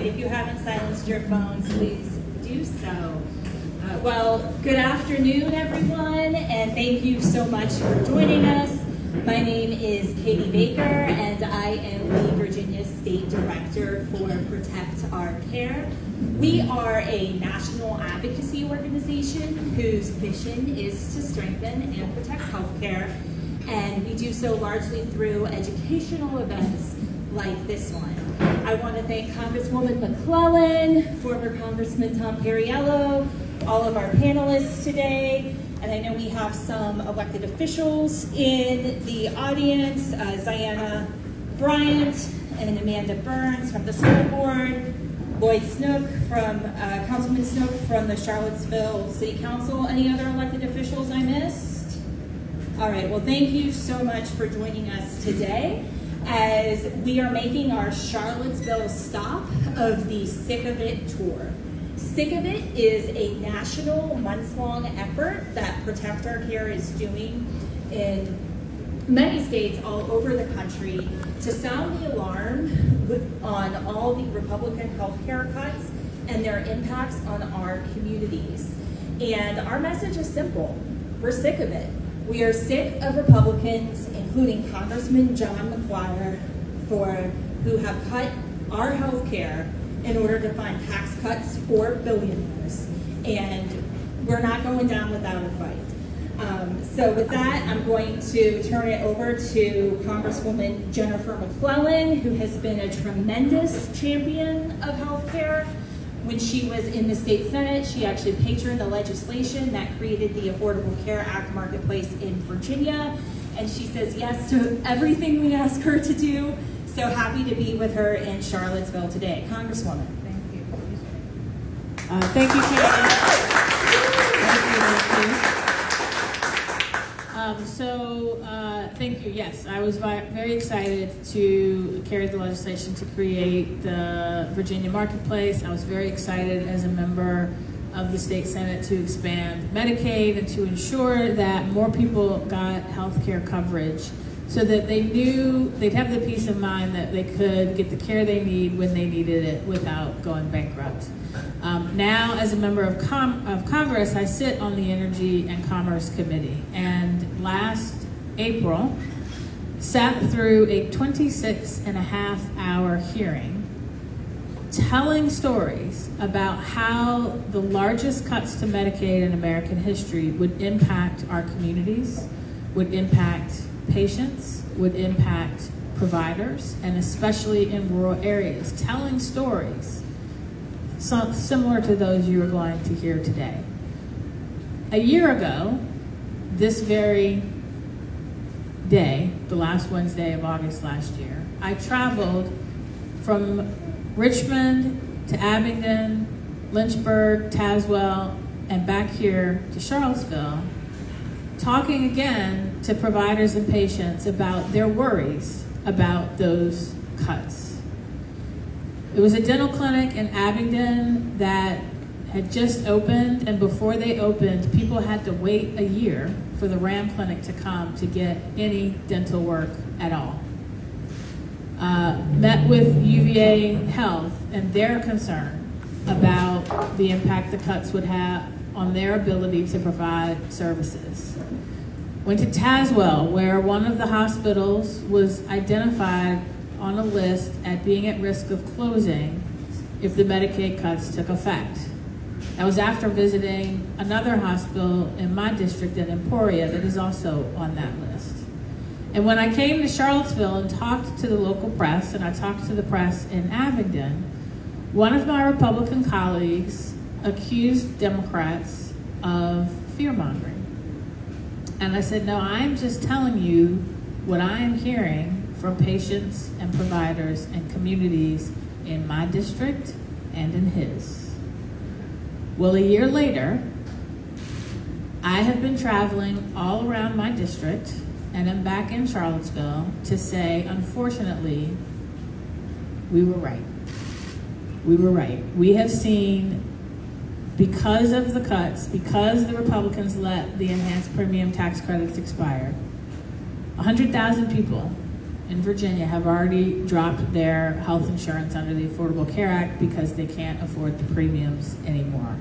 If you haven't silenced your phones, please do so. Well, good afternoon, everyone, and thank you so much for joining us. My name is Katie Baker, and I am the Virginia State Director for Protect Our Care. We are a national advocacy organization whose mission is to strengthen and protect healthcare, and we do so largely through educational events like this one. I want to thank Congresswoman McClellan, former Congressman Tom Perriello, all of our panelists today, and I know we have some elected officials in the audience, Ziana Bryant and Amanda Burns from the school board, Lloyd Snook from, Councilman Snook from the Charlottesville City Council. Any other elected officials I missed? All right, well, thank you so much for joining us today as we are making our Charlottesville stop of the Sick of It tour. Sick of It is a national months-long effort that Protect Our Care is doing in many states all over the country to sound the alarm on all the Republican healthcare cuts and their impacts on our communities. And our message is simple. We're sick of it. We are sick of Republicans, including Congressman John McGuire, who have cut our health care in order to fund tax cuts for billionaires. And we're not going down without a fight. So with that, I'm going to turn it over to Congresswoman Jennifer McClellan, who has been a tremendous champion of healthcare. When she was in the state Senate, she actually patroned the legislation that created the Affordable Care Act marketplace in Virginia. And she says yes to everything we ask her to do. So happy to be with her in Charlottesville today. Congresswoman. Thank you. Thank you, Katie. Thank you. Yes, I was very excited to carry the legislation to create the Virginia Marketplace. I was very excited as a member of the state Senate to expand Medicaid and to ensure that more people got health care coverage so that they knew they'd have the peace of mind that they could get the care they need when they needed it without going bankrupt. Now, as a member of Congress, I sit on the Energy and Commerce Committee, and last April sat through a 26.5-hour hearing telling stories about how the largest cuts to Medicaid in American history would impact our communities, would impact patients, would impact providers, and especially in rural areas, telling stories similar to those you are going to hear today. A year ago, this very day, the last Wednesday of August last year, I traveled from Richmond to Abingdon, Lynchburg, Tazewell, and back here to Charlottesville, talking again to providers and patients about their worries about those cuts. It was a dental clinic in Abingdon that had just opened, and before they opened, people had to wait a year for the RAM clinic to come to get any dental work at all. Met with UVA Health and their concern about the impact the cuts would have on their ability to provide services. Went to Tazewell, where one of the hospitals was identified on a list at being at risk of closing if the Medicaid cuts took effect. That was after visiting another hospital in my district in Emporia that is also on that list. And when I came to Charlottesville and talked to the local press, and I talked to the press in Abingdon, one of my Republican colleagues accused Democrats of fear-mongering. And I said, no, I'm just telling you what I am hearing from patients and providers and communities in my district and in his. Well, a year later, I have been traveling all around my district, and I'm back in Charlottesville to say, unfortunately, we were right. We were right. We have seen, because of the cuts, because the Republicans let the enhanced premium tax credits expire, 100,000 people in Virginia have already dropped their health insurance under the Affordable Care Act because they can't afford the premiums anymore.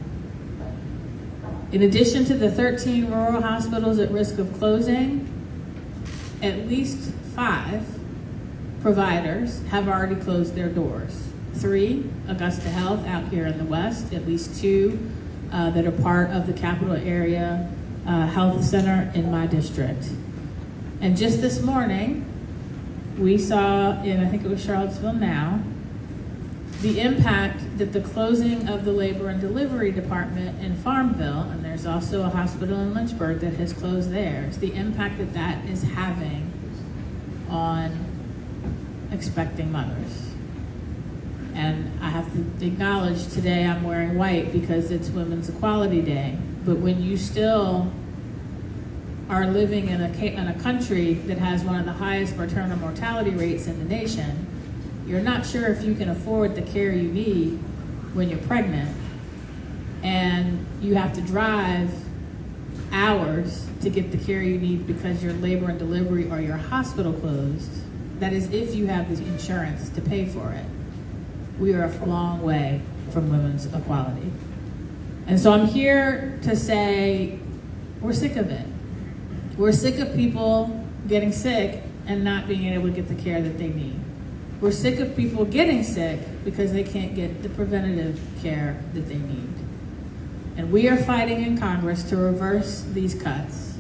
In addition to the 13 rural hospitals at risk of closing, at least 5 providers have already closed their doors. 3, Augusta Health out here in the west, at least 2 that are part of the capital area health center in my district. And just this morning, we saw in, I think it was Charlottesville Now, the impact that the closing of the labor and delivery department in Farmville, and there's also a hospital in Lynchburg that has closed theirs, the impact that that is having on expecting mothers. And I have to acknowledge today I'm wearing white because it's Women's Equality Day, but when you still are living in a country that has one of the highest maternal mortality rates in the nation, you're not sure if you can afford the care you need when you're pregnant, and you have to drive hours to get the care you need because your labor and delivery or your hospital closed. That is if you have the insurance to pay for it. We are a long way from women's equality. And so I'm here to say we're sick of it. We're sick of people getting sick and not being able to get the care that they need. We're sick of people getting sick because they can't get the preventative care that they need. And we are fighting in Congress to reverse these cuts.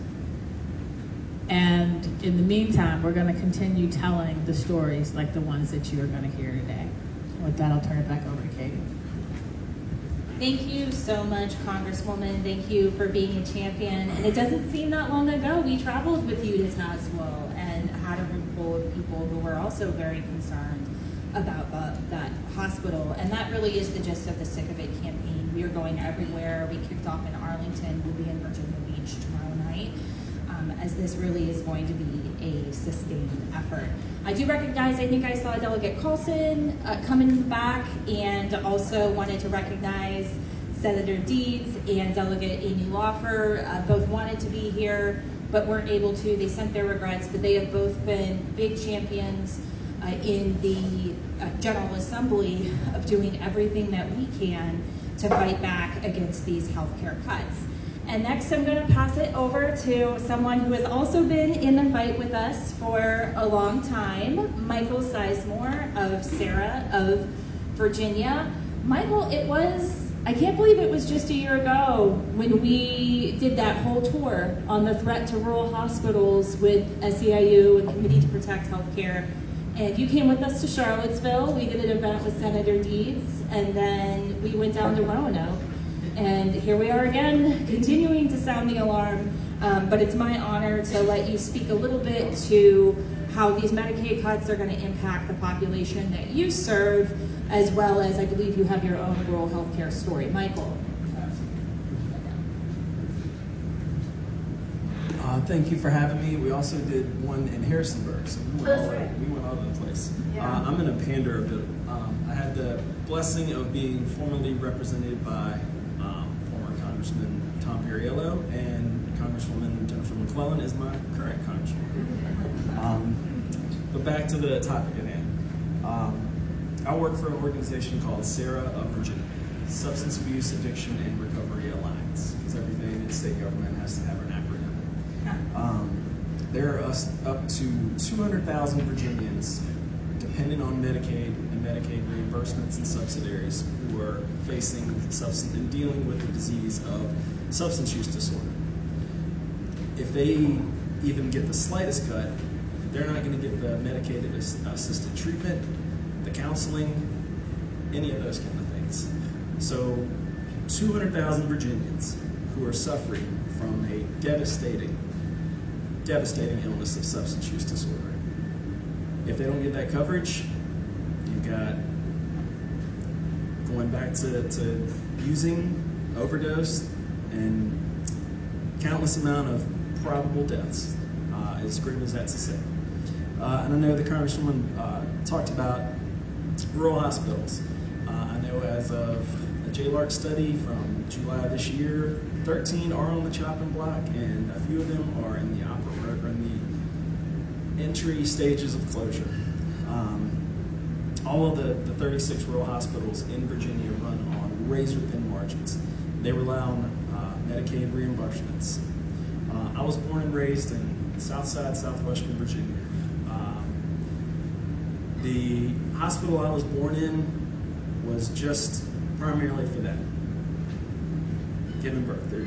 And in the meantime, we're going to continue telling the stories like the ones that you are going to hear today. With that, I'll turn it back over to Katie. Thank you so much, Congresswoman. Thank you for being a champion. And it doesn't seem that long ago we traveled with you to Tazewell and had a room full of people who were also very concerned about that hospital. And that really is the gist of the Sick of It campaign. We are going everywhere. We kicked off in Arlington. We'll be in Virginia Beach tomorrow night, as this really is going to be a sustained effort. I do recognize, I think I saw Delegate Carlson coming in the back, and also wanted to recognize Senator Deeds and Delegate Amy Lawfer. Both wanted to be here, but weren't able to. They sent their regrets, but they have both been big champions in the General Assembly of doing everything that we can to fight back against these healthcare cuts. And next, I'm going to pass it over to someone who has also been in the fight with us for a long time, Michael Sizemore of Sarah of Virginia. Michael, I can't believe it was just a year ago when we did that whole tour on the threat to rural hospitals with SEIU and Committee to Protect Healthcare. And you came with us to Charlottesville. We did an event with Senator Deeds, and then we went down to Roanoke. And here we are again, continuing to sound the alarm, but it's my honor to let you speak a little bit to how these Medicaid cuts are going to impact the population that you serve, as well as I believe you have your own rural healthcare story. Michael. Thank you for having me. We also did one in Harrisonburg, so we went all over the place. Yeah. I'm going to pander a bit. I had the blessing of being formally represented by former Congressman Tom Perriello, and Congresswoman Jennifer McClellan is my current Congresswoman. But back to the topic at hand. I work for an organization called Sarah of Virginia, Substance Abuse, Addiction, and Recovery Alliance, because everything in state government has to have an acronym. There are up to 200,000 Virginians, dependent on Medicaid and Medicaid reimbursements and subsidiaries, who are facing and dealing with the disease of substance use disorder. If they even get the slightest cut, they're not going to get the Medicaid assisted treatment, the counseling, any of those kind of things. So 200,000 Virginians who are suffering from a devastating illness of substance use disorder. If they don't get that coverage, you've got going back to using, overdose, and countless amount of probable deaths, as grim as that's to say. And I know the Congresswoman talked about rural hospitals. I know as of a JLARC study from July this year, 13 are on the chopping block, and a few of them are in the entry stages of closure. All of the 36 rural hospitals in Virginia run on razor thin margins. They rely on Medicaid reimbursements. I was born and raised in Southside, Southwestern Virginia. The hospital I was born in was just primarily for that, giving birth. There,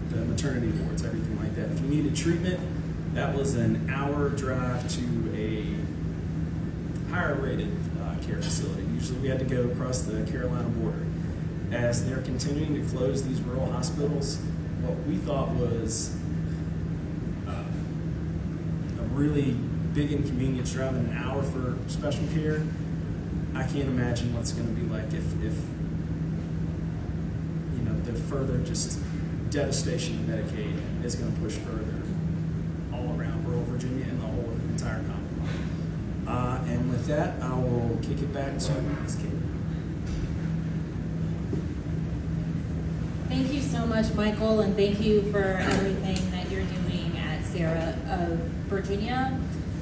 the maternity wards, everything like that. If you needed treatment, that was an hour drive to a higher rated care facility. Usually we had to go across the Carolina border. As they're continuing to close these rural hospitals, what we thought was a really big inconvenience driving an hour for special care, I can't imagine what's going to be like if the further just devastation of Medicaid is going to push further all around rural Virginia and the whole entire Commonwealth. And with that, I will kick it back to Ms. Kate. Thank you so much, Michael, and thank you for everything that you're doing at Sarah of Virginia.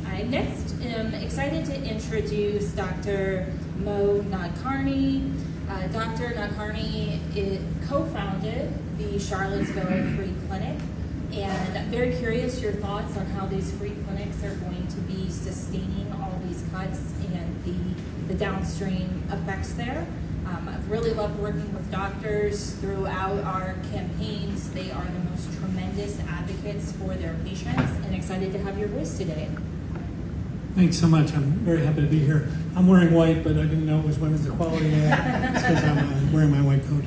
I next am excited to introduce Dr. Mo9N3rtRMaF0OC4hwnuTrqEcL. Dr. Nadkarni co-founded the Charlottesville Free Clinic, and I'm very curious your thoughts on how these free clinics are going to be sustaining all these cuts and the downstream effects there. I've really loved working with doctors throughout our campaigns. They are the most tremendous advocates for their patients, and excited to have your voice today. Thanks so much. I'm very happy to be here. I'm wearing white, but I didn't know it was Women's Equality Day. It's because I'm wearing my white coat.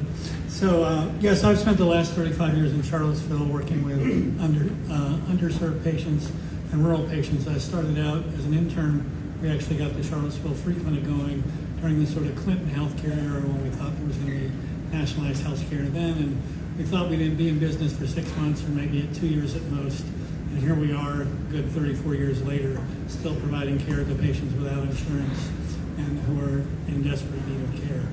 So, yes, I've spent the last 35 years in Charlottesville working with underserved patients and rural patients. I started out as an intern. We actually got the Charlottesville Free Clinic going during the sort of Clinton healthcare era when we thought there was going to be nationalized healthcare then. And we thought we'd be in business for 6 months or maybe 2 years at most. And here we are, good 34 years later, still providing care to patients without insurance and who are in desperate need of care.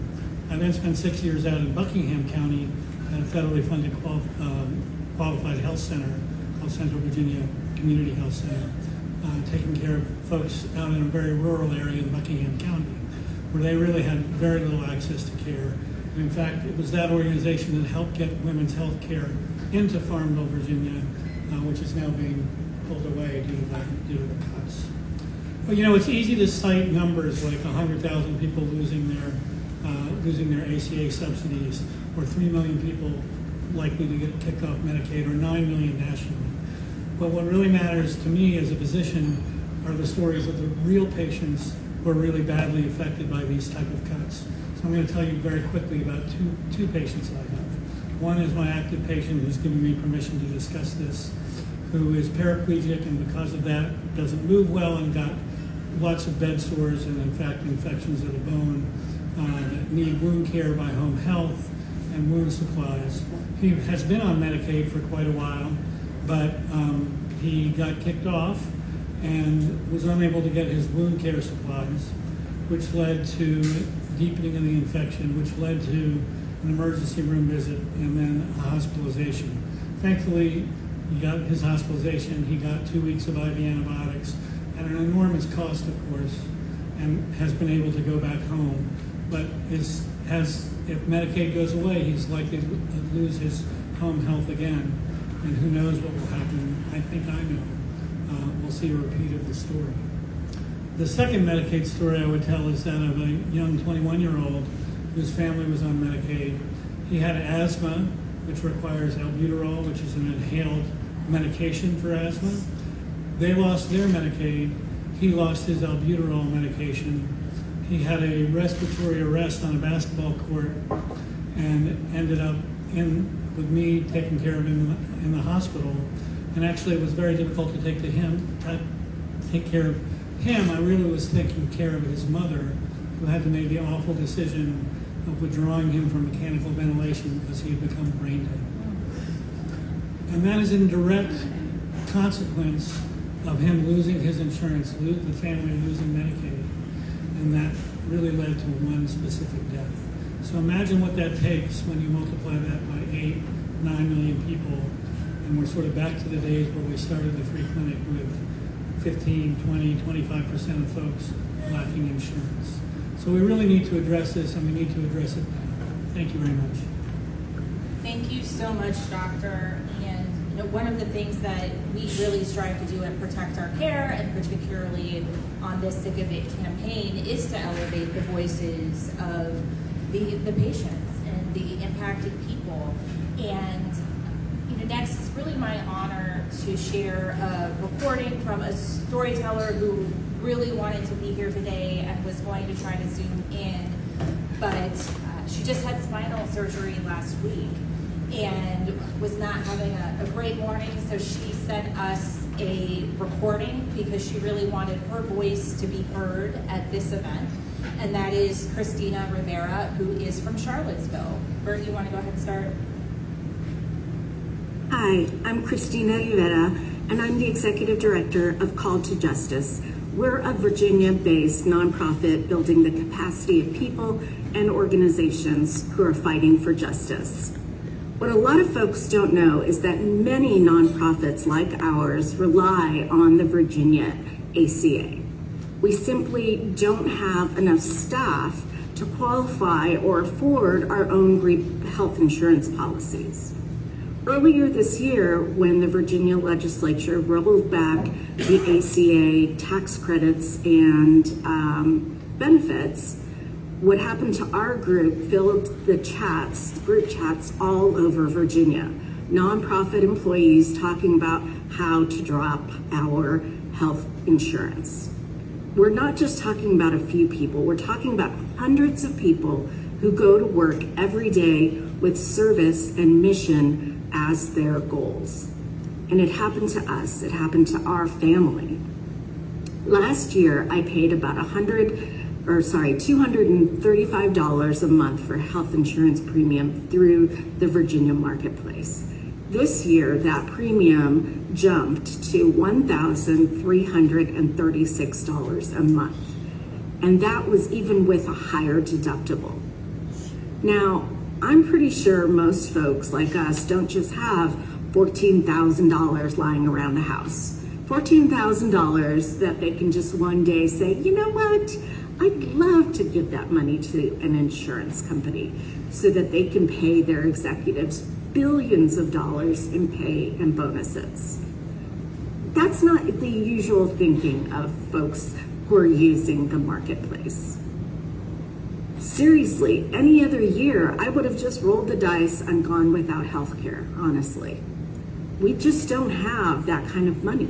I then spent 6 years out in Buckingham County at a federally funded qualified health center called Central Virginia Community Health Center, taking care of folks out in a very rural area in Buckingham County, where they really had very little access to care. And in fact, it was that organization that helped get women's health care into Farmville, Virginia, which is now being pulled away due to the cuts. But it's easy to cite numbers like 100,000 people losing their ACA subsidies, or 3 million people likely to get kicked off Medicaid, or 9 million nationally. But what really matters to me as a physician are the stories of the real patients who are really badly affected by these type of cuts. So I'm going to tell you very quickly about two patients that I have. One is my active patient who's given me permission to discuss this, who is paraplegic and because of that doesn't move well and got lots of bed sores and in fact infections of the bone that need wound care by home health and wound supplies. He has been on Medicaid for quite a while, but he got kicked off and was unable to get his wound care supplies, which led to deepening of the infection, which led to an emergency room visit and then a hospitalization. Thankfully, he got his hospitalization, he got 2 weeks of IV antibiotics at an enormous cost, of course, and has been able to go back home. But if Medicaid goes away, he's likely to lose his home health again. And who knows what will happen. I think I know. We'll see a repeat of the story. The second Medicaid story I would tell is that of a young 21-year-old whose family was on Medicaid. He had asthma, which requires albuterol, which is an inhaled medication for asthma. They lost their Medicaid. He lost his albuterol medication. He had a respiratory arrest on a basketball court and ended up with me taking care of him in the hospital. And actually, it was very difficult to take care of him. I really was taking care of his mother, who had to make the awful decision of withdrawing him from mechanical ventilation because he had become brain dead. And that is in direct consequence of him losing his insurance, the family losing Medicaid. And that really led to one specific death. So imagine what that takes when you multiply that by 8, 9 million people. And we're sort of back to the days where we started the free clinic with 15, 20, 25% of folks lacking insurance. So we really need to address this, and we need to address it now. Thank you very much. Thank you so much, Doctor. And one of the things that we really strive to do at Protect Our Care, and particularly on this Sick of It campaign, is to elevate the voices of the patients and the impacted people. And next, it's really my honor to share a recording from a storyteller who really wanted to be here today and was going to try to zoom in, but she just had spinal surgery last week and was not having a great morning, so she sent us a recording because she really wanted her voice to be heard at this event, and that is Christina Rivera, who is from Charlottesville. Bert, you want to go ahead and start? Hi, I'm Christina Rivera, and I'm the Executive Director of Call to Justice. We're a Virginia-based nonprofit building the capacity of people and organizations who are fighting for justice. What a lot of folks don't know is that many nonprofits like ours rely on the Virginia ACA. We simply don't have enough staff to qualify or afford our own group health insurance policies. Earlier this year, when the Virginia legislature rolled back the ACA tax credits and benefits, what happened to our group filled the group chats all over Virginia. Nonprofit employees talking about how to drop our health insurance. We're not just talking about a few people, we're talking about hundreds of people who go to work every day with service and mission as their goals. And it happened to us, it happened to our family. Last year, I paid about $235 a month for health insurance premium through the Virginia marketplace. This year, that premium jumped to $1,336 a month. And that was even with a higher deductible. Now, I'm pretty sure most folks like us don't just have $14,000 lying around the house. $14,000 that they can just one day say, you know what? I'd love to give that money to an insurance company so that they can pay their executives billions of dollars in pay and bonuses. That's not the usual thinking of folks who are using the marketplace. Seriously, any other year, I would have just rolled the dice and gone without health care, honestly. We just don't have that kind of money.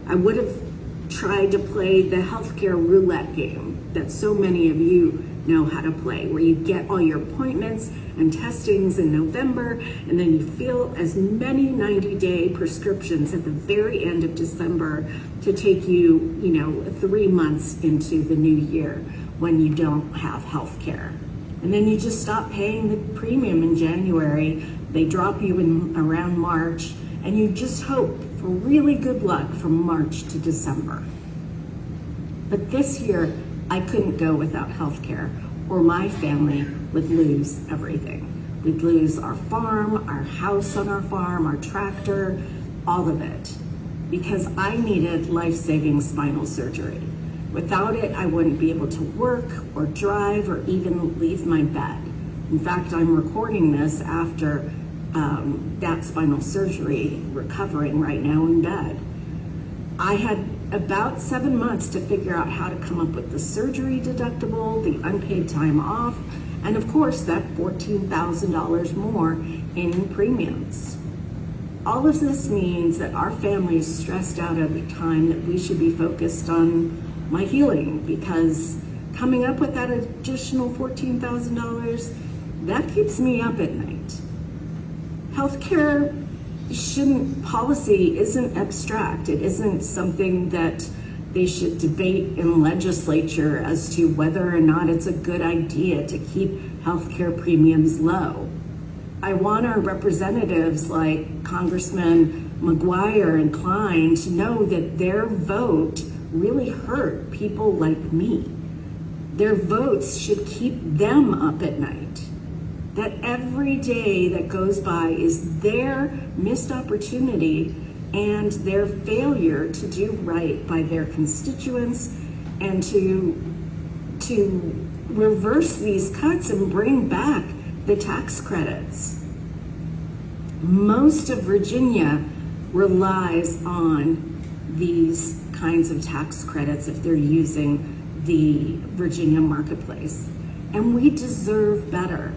I would have tried to play the healthcare roulette game that so many of you know how to play, where you get all your appointments and testings in November, and then you fill as many 90-day prescriptions at the very end of December to take you, 3 months into the new year when you don't have health care. And then you just stop paying the premium in January, they drop you in around March, and you just hope for really good luck from March to December. But this year, I couldn't go without health care, or my family would lose everything. We'd lose our farm, our house on our farm, our tractor, all of it, because I needed life-saving spinal surgery. Without it, I wouldn't be able to work or drive or even leave my bed. In fact, I'm recording this after that spinal surgery, recovering right now in bed. I had about 7 months to figure out how to come up with the surgery deductible, the unpaid time off, and of course that $14,000 more in premiums. All of this means that our family is stressed out at a time that we should be focused on my healing, because coming up with that additional $14,000, that keeps me up at night. Healthcare policy isn't abstract. It isn't something that they should debate in legislature as to whether or not it's a good idea to keep healthcare premiums low. I want our representatives like Congressman McGuire and Klein to know that their vote really hurt people like me. Their votes should keep them up at night. That every day that goes by is their missed opportunity and their failure to do right by their constituents and to reverse these cuts and bring back the tax credits. Most of Virginia relies on these kinds of tax credits if they're using the Virginia marketplace. And we deserve better.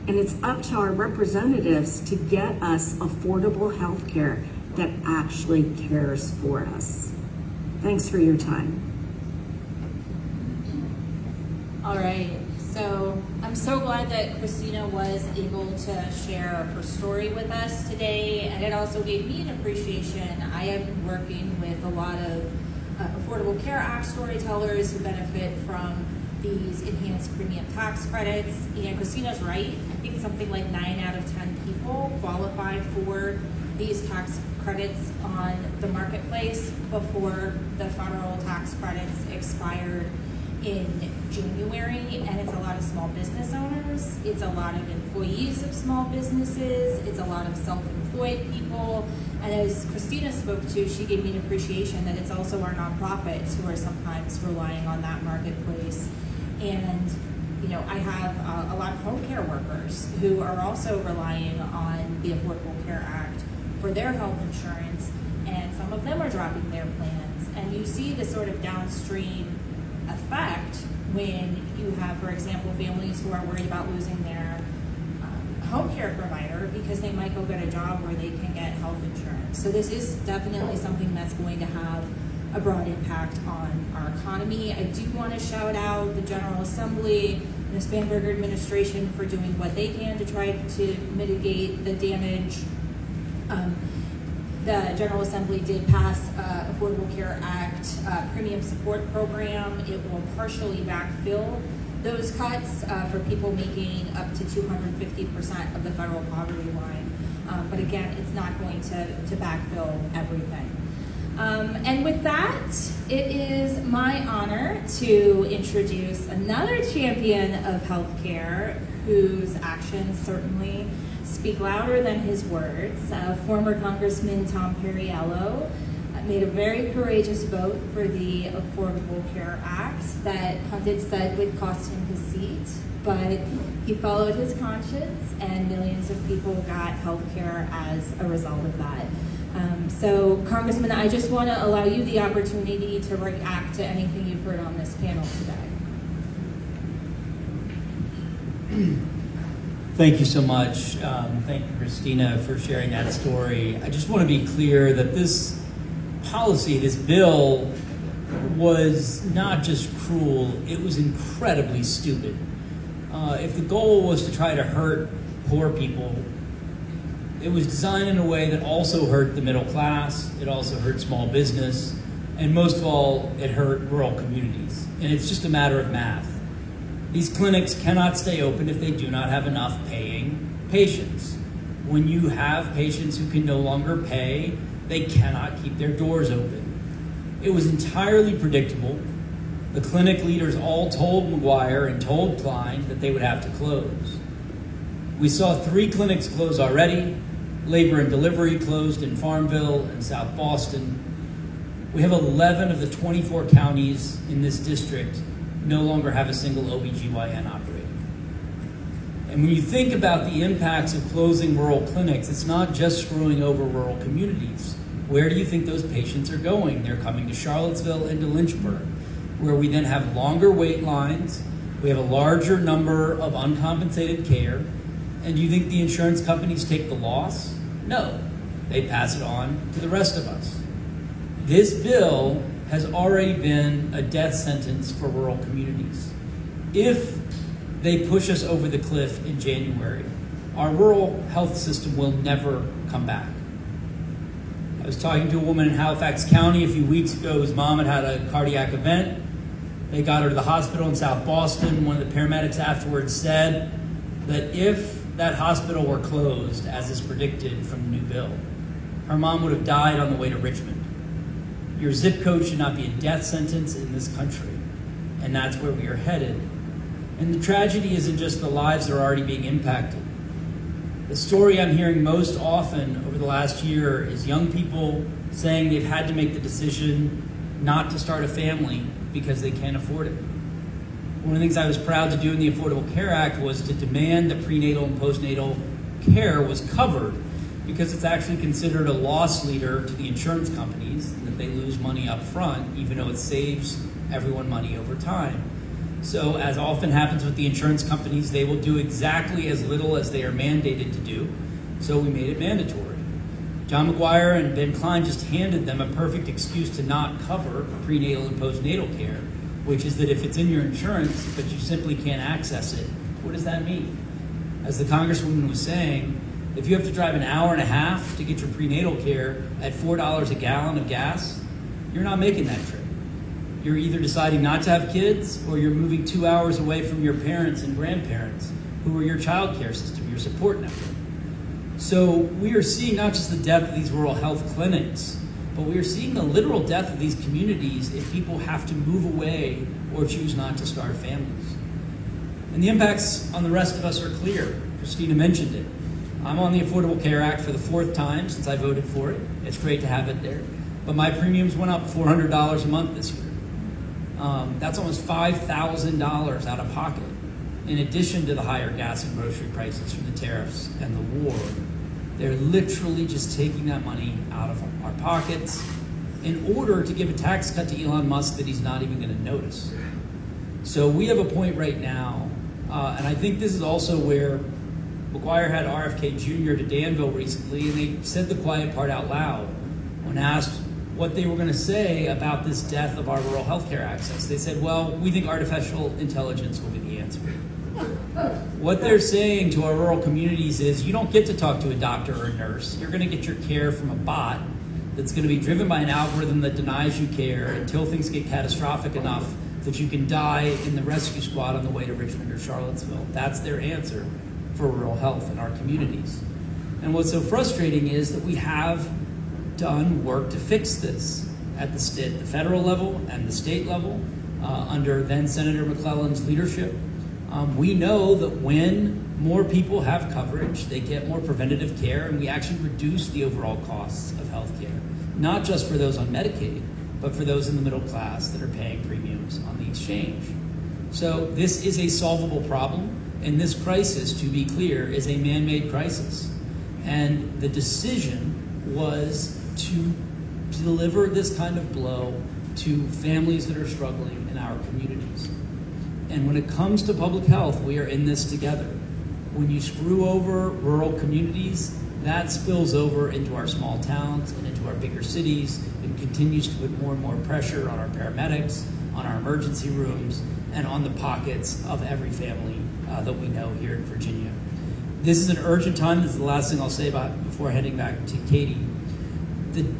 And it's up to our representatives to get us affordable health care that actually cares for us. Thanks for your time. All right, so I'm so glad that Christina was able to share her story with us today, and it also gave me an appreciation. I have been working with a lot of Affordable Care Act storytellers who benefit from these enhanced premium tax credits, and Christina's right. I think something like 9 out of 10 people qualified for these tax credits on the marketplace before the federal tax credits expired in January, and it's a lot of small business owners, it's a lot of employees of small businesses, it's a lot of self-employed people, and as Christina spoke to, she gave me an appreciation that it's also our nonprofits who are sometimes relying on that marketplace. And you know, I have a lot of home care workers who are also relying on the Affordable Care Act for their health insurance, and some of them are dropping their plans. And you see the sort of downstream effect when you have, for example, families who are worried about losing their home care provider because they might go get a job where they can get health insurance. So this is definitely something that's going to have a broad impact on our economy. I do want to shout out the General Assembly and the Spanberger administration for doing what they can to try to mitigate the damage. The General Assembly did pass Affordable Care Act premium support program. It will partially backfill those cuts for people making up to 250% of the federal poverty line. But again, it's not going to backfill everything. And with that, it is my honor to introduce another champion of healthcare whose actions certainly speak louder than his words. Former Congressman Tom Perriello made a very courageous vote for the Affordable Care Act that pundits said would cost him his seat, but he followed his conscience and millions of people got health care as a result of that. So, Congressman, I just want to allow you the opportunity to react to anything you've heard on this panel today. Thank you so much. Thank you, Christina, for sharing that story. I just want to be clear that this policy, this bill, was not just cruel, it was incredibly stupid. If the goal was to try to hurt poor people, it was designed in a way that also hurt the middle class, it also hurt small business, and most of all, it hurt rural communities. And it's just a matter of math. These clinics cannot stay open if they do not have enough paying patients. When you have patients who can no longer pay, they cannot keep their doors open. It was entirely predictable. The clinic leaders all told McGuire and told Klein that they would have to close. We saw 3 clinics close already. Labor and Delivery closed in Farmville and South Boston. We have 11 of the 24 counties in this district no longer have a single OBGYN operating. And when you think about the impacts of closing rural clinics, it's not just screwing over rural communities. Where do you think those patients are going? They're coming to Charlottesville and to Lynchburg, where we then have longer wait lines, we have a larger number of uncompensated care, and do you think the insurance companies take the loss? No, they pass it on to the rest of us. This bill has already been a death sentence for rural communities. If they push us over the cliff in January, our rural health system will never come back. I was talking to a woman in Halifax County a few weeks ago whose mom had a cardiac event. They got her to the hospital in South Boston. One of the paramedics afterwards said that if that hospital were closed, as is predicted from the new bill, her mom would have died on the way to Richmond. Your zip code should not be a death sentence in this country, and that's where we are headed. And the tragedy isn't just the lives that are already being impacted. The story I'm hearing most often over the last year is young people saying they've had to make the decision not to start a family because they can't afford it. One of the things I was proud to do in the Affordable Care Act was to demand that prenatal and postnatal care was covered, because it's actually considered a loss leader to the insurance companies, and that they lose money up front, even though it saves everyone money over time. So as often happens with the insurance companies, they will do exactly as little as they are mandated to do. So we made it mandatory. John McGuire and Ben Klein just handed them a perfect excuse to not cover prenatal and postnatal care, which is that if it's in your insurance, but you simply can't access it, what does that mean? As the Congresswoman was saying, if you have to drive an hour and a half to get your prenatal care at $4 a gallon of gas, you're not making that trip. You're either deciding not to have kids, or you're moving 2 hours away from your parents and grandparents, who are your child care system, your support network. So we are seeing not just the death of these rural health clinics, but we are seeing the literal death of these communities if people have to move away or choose not to start families. And the impacts on the rest of us are clear. Christina mentioned it. I'm on the Affordable Care Act for the 4th time since I voted for it. It's great to have it there. But my premiums went up $400 a month this year. That's almost $5,000 out of pocket, in addition to the higher gas and grocery prices from the tariffs and the war. They're literally just taking that money out of our pockets in order to give a tax cut to Elon Musk that he's not even going to notice. So we have a point right now, and I think this is also where McGuire had RFK Jr. to Danville recently, and they said the quiet part out loud when asked what they were going to say about this death of our rural healthcare access. They said, well, we think artificial intelligence will be the answer. What they're saying to our rural communities is, you don't get to talk to a doctor or a nurse. You're going to get your care from a bot that's going to be driven by an algorithm that denies you care until things get catastrophic enough that you can die in the rescue squad on the way to Richmond or Charlottesville. That's their answer for rural health in our communities. And what's so frustrating is that we have done work to fix this at the federal level and the state level under then Senator McClellan's leadership. We know that when more people have coverage, they get more preventative care, and we actually reduce the overall costs of health care, not just for those on Medicaid, but for those in the middle class that are paying premiums on the exchange. So this is a solvable problem, and this crisis, to be clear, is a man-made crisis. And the decision was to deliver this kind of blow to families that are struggling in our communities. And when it comes to public health, we are in this together. When you screw over rural communities, that spills over into our small towns and into our bigger cities, and continues to put more and more pressure on our paramedics, on our emergency rooms, and on the pockets of every family that we know here in Virginia. This is an urgent time. This is the last thing I'll say about before heading back to Katie.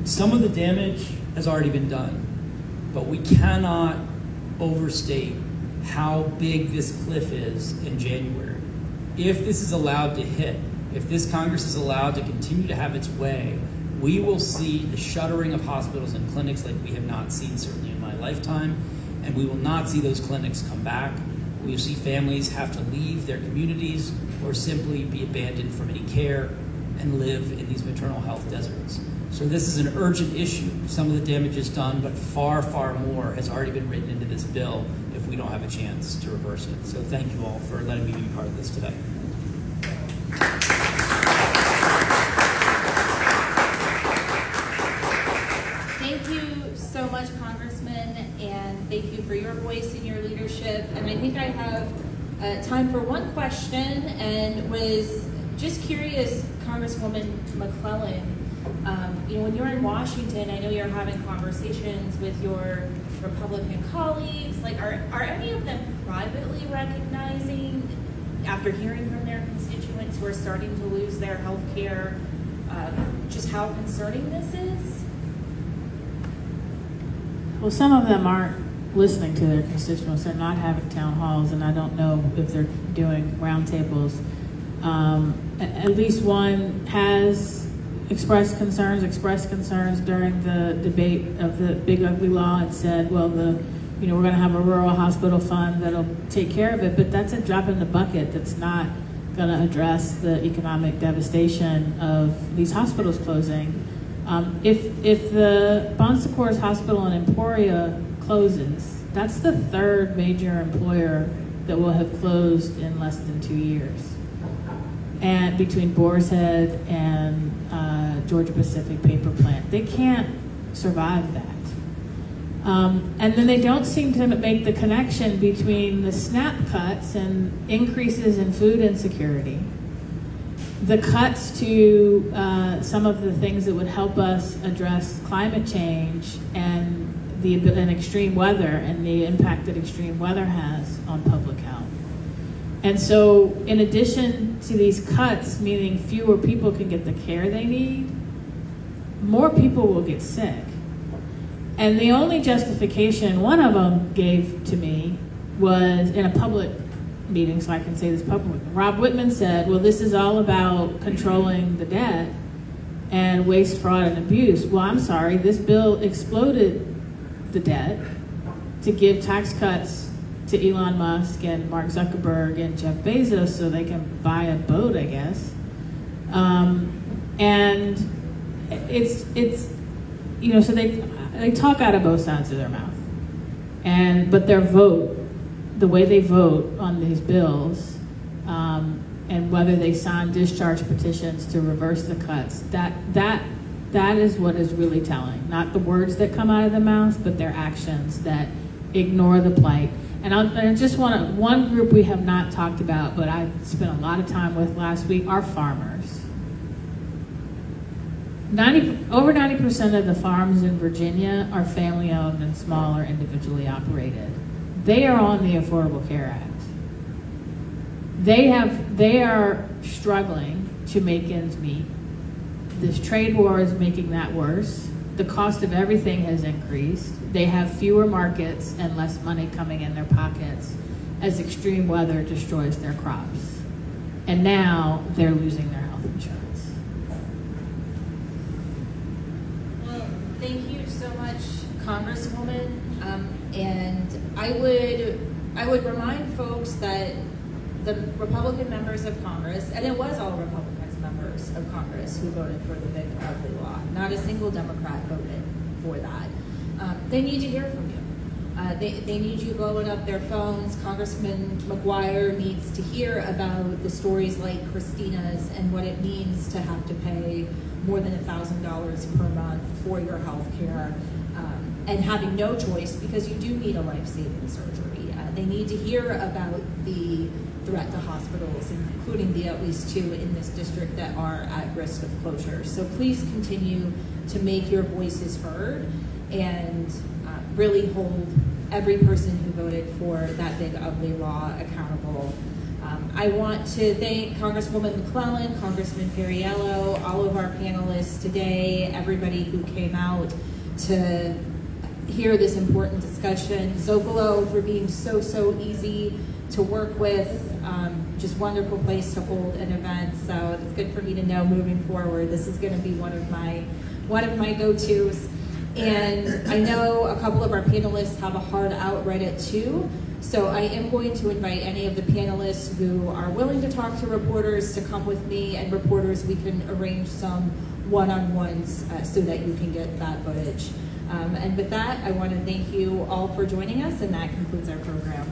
Some of the damage has already been done, but we cannot overstate how big this cliff is in January. If this is allowed to hit, if this Congress is allowed to continue to have its way, we will see the shuttering of hospitals and clinics like we have not seen, certainly in my lifetime, and we will not see those clinics come back. We will see families have to leave their communities or simply be abandoned from any care and live in these maternal health deserts. So this is an urgent issue. Some of the damage is done, but far, far more has already been written into this bill if we don't have a chance to reverse it. So thank you all for letting me be part of this today. Thank you so much, Congressman, and thank you for your voice and your leadership. And I think I have time for one question, and was just curious, Congresswoman McClellan, when you're in Washington, I know you're having conversations with your Republican colleagues. Like, are any of them privately recognizing, after hearing from their constituents who are starting to lose their health care, just how concerning this is? Well, some of them aren't listening to their constituents. They're not having town halls, and I don't know if they're doing roundtables. At least one has expressed concerns during the debate of the Big Ugly Law, and said, well, we're going to have a rural hospital fund that'll take care of it, but that's a drop in the bucket. That's not going to address the economic devastation of these hospitals closing. If the Bon Secours Hospital in Emporia closes, that's the third major employer that will have closed in less than 2 years. And between Boar's Head and Georgia Pacific Paper Plant, they can't survive that. And then they don't seem to make the connection between the SNAP cuts and increases in food insecurity, the cuts to some of the things that would help us address climate change and extreme weather and the impact that extreme weather has on public health. And so in addition to these cuts, meaning fewer people can get the care they need, more people will get sick. And the only justification one of them gave to me was in a public meeting, so I can say this publicly. Rob Whitman said, well, this is all about controlling the debt and waste, fraud, and abuse. Well, I'm sorry, this bill exploded the debt to give tax cuts to Elon Musk and Mark Zuckerberg and Jeff Bezos so they can buy a boat, I guess. And it's so they talk out of both sides of their mouth. But their vote, the way they vote on these bills, and whether they sign discharge petitions to reverse the cuts, that is what is really telling. Not the words that come out of their mouths, but their actions that ignore the plight. And I just want to, one group we have not talked about, but I spent a lot of time with last week, are farmers. Over 90% of the farms in Virginia are family owned and small or individually operated. They are on the Affordable Care Act. They are struggling to make ends meet. This trade war is making that worse. The cost of everything has increased. They have fewer markets and less money coming in their pockets as extreme weather destroys their crops. And now they're losing their health insurance. Well, thank you so much, Congresswoman. And I would remind folks that the Republican members of Congress, and it was all Republican members of Congress who voted for the Big Ugly Law. Not a single Democrat voted for that. They need to hear from you. They need you blowing up their phones. Congressman McGuire needs to hear about the stories like Christina's and what it means to have to pay more than $1,000 per month for your health care and having no choice because you do need a life-saving surgery. They need to hear about the threat to hospitals, including the at least 2 in this district that are at risk of closure. So please continue to make your voices heard and really hold every person who voted for that Big Ugly Law accountable. I want to thank Congresswoman McClellan, Congressman Perriello, all of our panelists today, everybody who came out to hear this important discussion. Zocalo for being so easy to work with. Just wonderful place to hold an event. So it's good for me to know moving forward. This is going to be one of my go-tos. And I know a couple of our panelists have a hard out right at 2. So I am going to invite any of the panelists who are willing to talk to reporters to come with me, and reporters, we can arrange some one-on-ones so that you can get that footage. And with that, I want to thank you all for joining us, and that concludes our program.